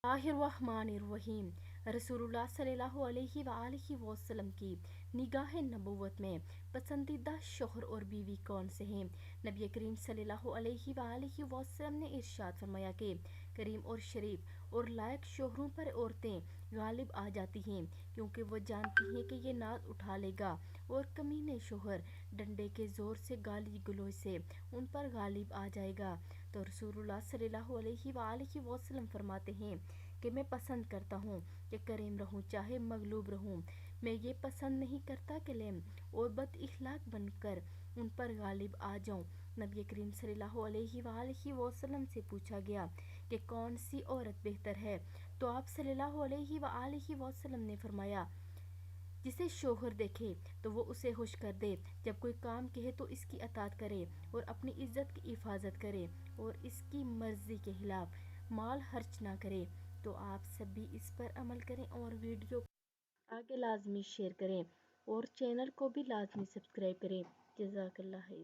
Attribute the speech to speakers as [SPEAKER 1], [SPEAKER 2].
[SPEAKER 1] बिस्मिल्लाहिर्रहमानिर्रहीम। रसूलुल्लाह सल्लल्लाहु अलैहि वआलिहि वसल्लम की निगाह नबुव्वत में पसंदीदा शौहर और बीवी कौन से हैं? नबी करीम सल्लल्लाहु अलैहि वआलिहि वसल्लम ने इरशाद फरमाया कि करीम और शरीफ और लायक शौहरों पर औरतें गालिब आ जाती हैं, क्योंकि वो जानती हैं कि ये नाज उठा लेगा, और कमीने शौहर डंडे के ज़ोर से गाली गलौज से उन पर गालिब आ जाएगा। तो रसूलुल्लाह सल्लल्लाहु अलैहि वआलिहि वसल्लम फरमाते हैं कि मैं पसंद करता हूँ कि करीम रहूँ चाहे मगलूब रहूँ। मैं ये पसंद नहीं करता कि लेम और बद इखलाक बनकर उन पर गालिब आ जाऊँ। नबी करीम सल्लल्लाहु अलैहि वआलिहि वसल्लम से पूछा गया कि कौन सी औरत बेहतर है, तो आप सल्लल्लाहु अलैहि वआलिहि वसल्लम ने फरमाया, जिसे शौहर देखे तो वो उसे खुश कर दे, जब कोई काम कहे तो इसकी अताअत करे और अपनी इज्जत की हिफाजत करे और इसकी मर्जी के खिलाफ माल खर्च ना करे। तो आप सभी इस पर अमल करें और वीडियो आगे लाजमी शेयर करें और चैनल को भी लाजमी सब्सक्राइब करें। जज़ाकल्लाह खैर।